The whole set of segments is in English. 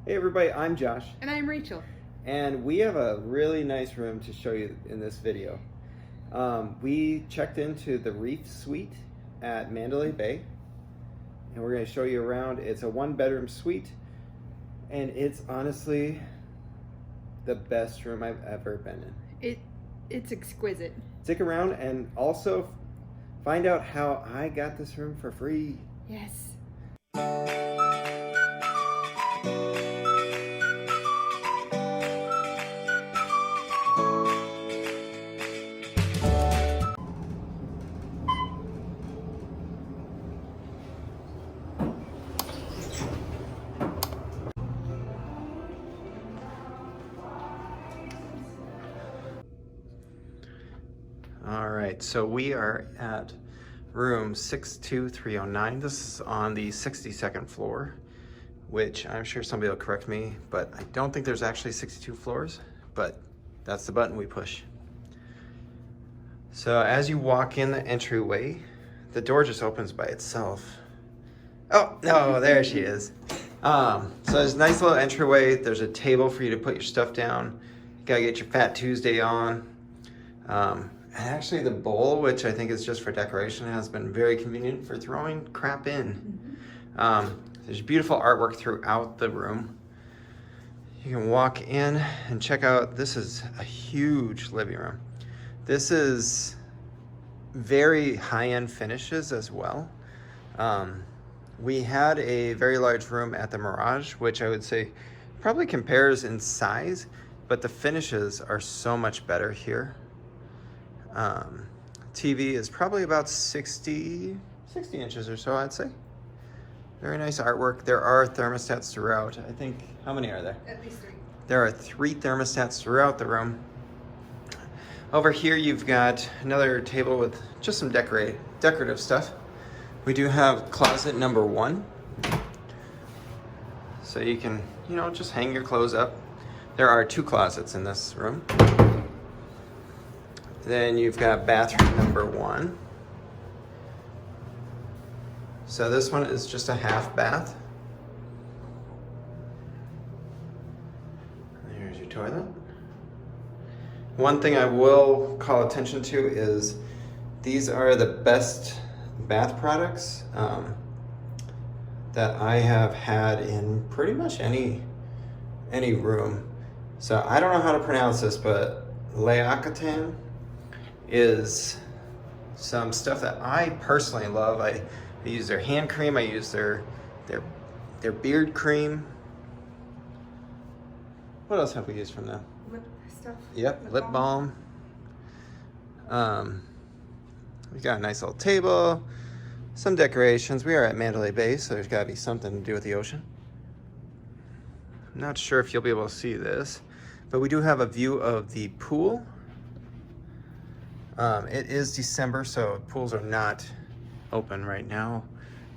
Hey everybody, I'm Josh. And I'm Rachel. And we have a really nice room to show you in this video. We checked into the Reef Suite at Mandalay Bay. And we're going to show you around. It's a 1-bedroom suite. And it's honestly the best room I've ever been in. It's exquisite. Stick around and also find out how I got this room for free. Yes. All right, so we are at room 62309. This is on the 62nd floor, which I'm sure somebody will correct me, but I don't think there's actually 62 floors, but that's the button we push. So as you walk in the entryway, the door just opens by itself. Oh, no, there she is. So there's a nice little entryway. There's a table for you to put your stuff down. You gotta get your Fat Tuesday on. And actually the bowl, which I think is just for decoration, has been very convenient for throwing crap in. There's beautiful artwork throughout the room. You can walk in and check out, this is a huge living room. This is very high-end finishes as well. We had a very large room at the Mirage, which I would say probably compares in size, but the finishes are so much better here. TV is probably about 60 inches or so, I'd say. Very nice artwork. There are thermostats throughout. I think, how many are there? At least 3. There are 3 thermostats throughout the room. Over here, you've got another table with just some decorative stuff. We do have closet number 1. So you can, just hang your clothes up. There are 2 closets in this room. Then you've got bathroom number 1. So this one is just a half bath. Here's your toilet. One thing I will call attention to is these are the best bath products that I have had in pretty much any room. So I don't know how to pronounce this, but Leacatan is some stuff that I personally love. I use their hand cream, I use their beard cream. What else have we used from them? Lip stuff. Yep, lip balm. We got a nice little table, some decorations. We are at Mandalay Bay, so there's gotta be something to do with the ocean. I'm not sure if you'll be able to see this, but we do have a view of the pool. It is December, so pools are not open right now,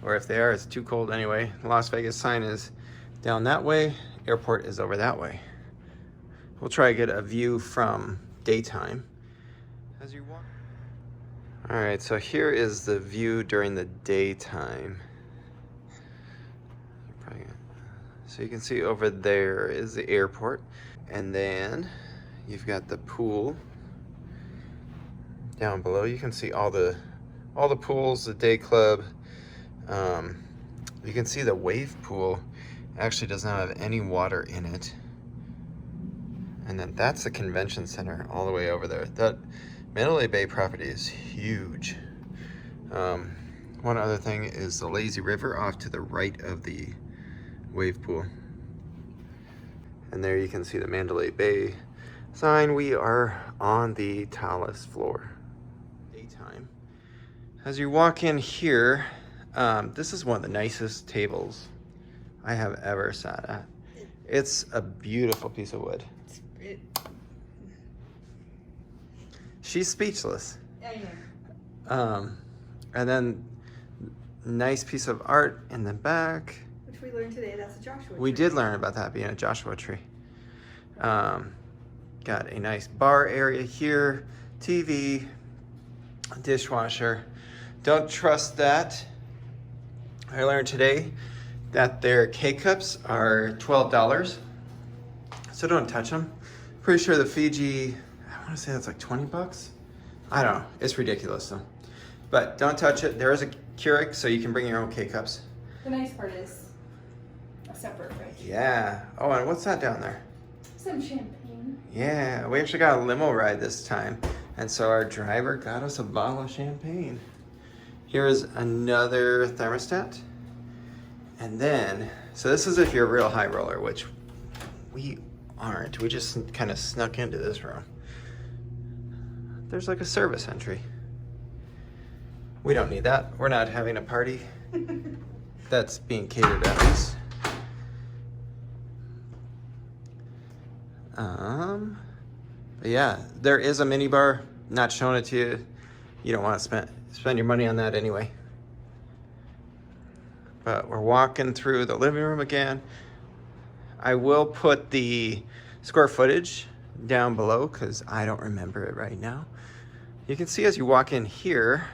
or if they are, it's too cold anyway. The Las Vegas sign is down that way, airport is over that way. We'll try to get a view from daytime as you walk. All right, so here is the view during the daytime. So you can see over there is the airport, and then you've got the pool. Down below, you can see all the pools, the day club. You can see the wave pool actually does not have any water in it. And then that's the convention center all the way over there. That Mandalay Bay property is huge. One other thing is the lazy river off to the right of the wave pool. And there you can see the Mandalay Bay sign. We are on the tallest floor. Daytime. As you walk in here, this is one of the nicest tables I have ever sat at. It's a beautiful piece of wood. She's speechless. I know. And then nice piece of art in the back. Which we learned today, that's a Joshua tree. We did learn about that being a Joshua tree. Got a nice bar area here, TV, dishwasher. Don't trust that. I learned today that their K-Cups are $12. So don't touch them. Pretty sure the Fiji, I want to say that's like 20 bucks. I don't know. It's ridiculous though. But don't touch it. There is a Keurig, so you can bring your own K-Cups. The nice part is a separate fridge. Yeah. Oh, and what's that down there? Some champagne. Yeah, we actually got a limo ride this time. And so our driver got us a bottle of champagne. Here's another thermostat. And then, so this is if you're a real high roller, which we aren't. We just kind of snuck into this room. There's like a service entry. We don't need that. We're not having a party. That's being catered at least. But yeah, there is a mini bar. Not showing it to you. You don't want to spend your money on that anyway. But we're walking through the living room again. I will put the square footage down below because I don't remember it right now. You can see as you walk in here,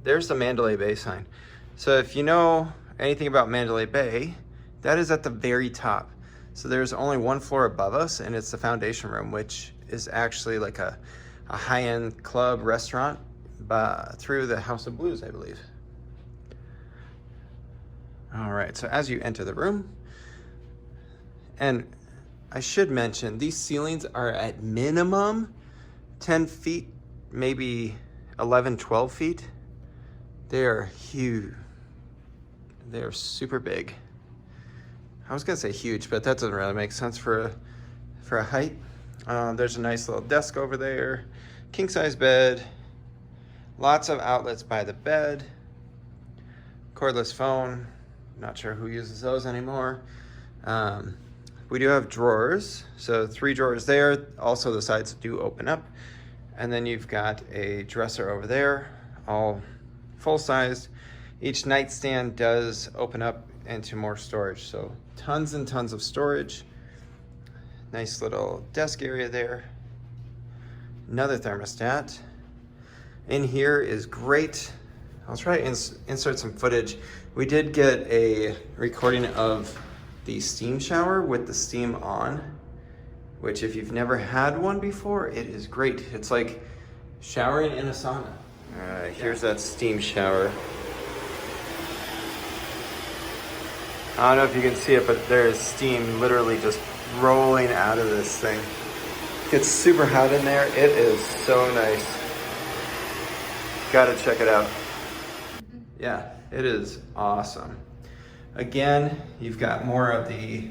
there's the Mandalay Bay sign. So if you know anything about Mandalay Bay, that is at the very top. So there's only one floor above us, and it's the foundation room, which is actually like a high-end club restaurant through the House of Blues, I believe. All right, so as you enter the room, and I should mention, these ceilings are at minimum 10 feet, maybe 11, 12 feet. They are huge. They are super big. I was gonna say huge, but that doesn't really make sense for a height. There's a nice little desk over there, king size bed, lots of outlets by the bed, cordless phone. Not sure who uses those anymore. We do have drawers, so 3 drawers there. Also the sides do open up. And then you've got a dresser over there, all full-sized. Each nightstand does open up into more storage, so tons and tons of storage. Nice little desk area there. Another thermostat. In here is great. I'll try to insert some footage. We did get a recording of the steam shower with the steam on, which if you've never had one before, it is great. It's like showering in a sauna. All right, here's that steam shower. I don't know if you can see it, but there is steam literally just rolling out of this thing. It gets super hot in there. It is so nice. Gotta check it out. Yeah, it is awesome. Again, you've got more of the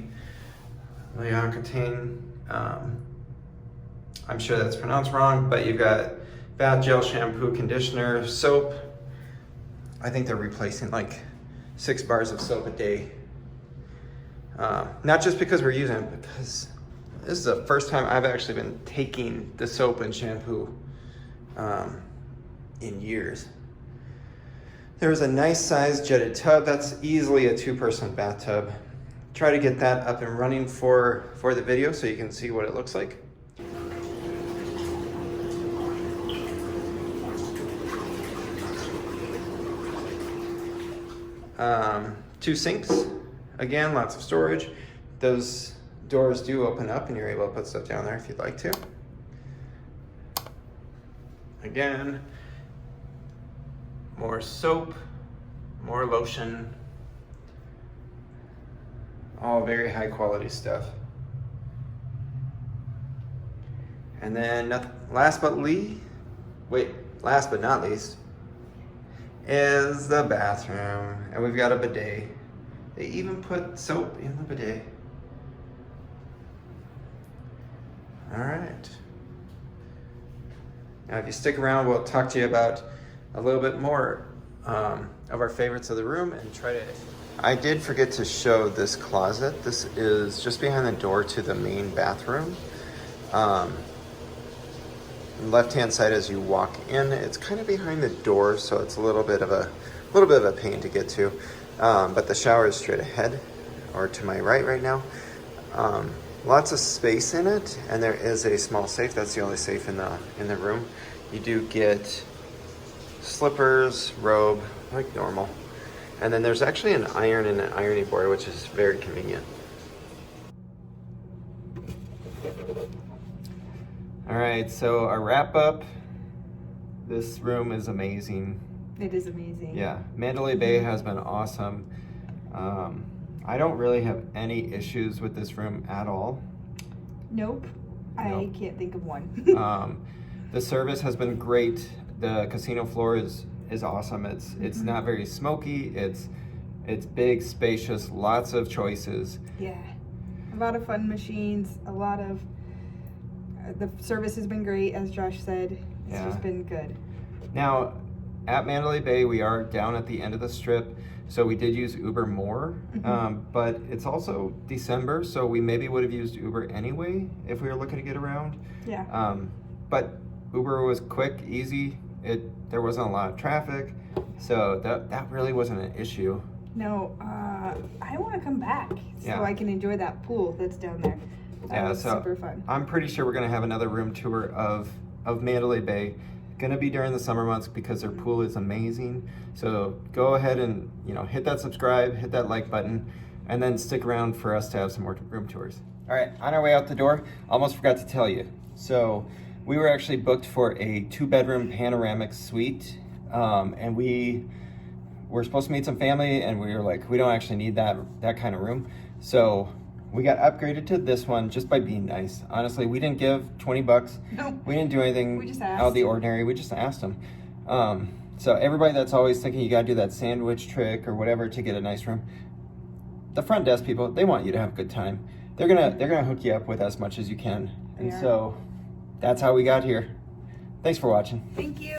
Leoncatine. I'm sure that's pronounced wrong, but you've got bath gel, shampoo, conditioner, soap. I think they're replacing like 6 bars of soap a day. Not just because we're using it, because this is the first time I've actually been taking the soap and shampoo in years. There's a nice sized jetted tub. That's easily a 2-person bathtub. Try to get that up and running for the video so you can see what it looks like. 2 sinks. Again, lots of storage. Those doors do open up and you're able to put stuff down there if you'd like to. Again, more soap, more lotion, all very high quality stuff. And then last but not least is the bathroom. And we've got a bidet. They even put soap in the bidet. All right. Now, if you stick around, we'll talk to you about a little bit more of our favorites of the room and try to... I did forget to show this closet. This is just behind the door to the main bathroom. Left-hand side as you walk in, it's kind of behind the door, so it's a little bit of a pain to get to. But the shower is straight ahead, or to my right now. Lots of space in it, and there is a small safe. That's the only safe in the room. You do get slippers, robe, like normal. And then there's actually an iron and an ironing board, which is very convenient. All right, so our wrap up. This room is amazing. It is amazing. Yeah, Mandalay Bay has been awesome. I don't really have any issues with this room at all. Nope. I Nope. can't think of one. The service has been great. The casino floor is awesome. It's not very smoky. It's big, spacious, lots of choices. Yeah. A lot of fun machines, a lot of the service has been great, as Josh said. It's Yeah. just been good. Now, at Mandalay Bay, we are down at the end of the strip, so we did use Uber more, but it's also December, so we maybe would have used Uber anyway if we were looking to get around. Yeah. But Uber was quick, easy. There wasn't a lot of traffic, so that really wasn't an issue. No, I want to come back so Yeah. I can enjoy that pool that's down there. That was so super fun. I'm pretty sure we're gonna have another room tour of Mandalay Bay. Gonna be during the summer months because their pool is amazing. So go ahead and hit that subscribe, hit that like button, and then stick around for us to have some more room tours. All right, on our way out the door, almost forgot to tell you. So we were actually booked for a 2-bedroom panoramic suite, and we were supposed to meet some family, and we were like, we don't actually need that kind of room. So we got upgraded to this one just by being nice. Honestly, we didn't give $20. No. We didn't do anything We just out of the asked. ordinary. We just asked them. So everybody that's always thinking you gotta do that sandwich trick or whatever to get a nice room, the front desk people, they want you to have a good time. They're gonna hook you up with as much as you can. And They are. so that's how we got here. Thanks for watching. Thank you.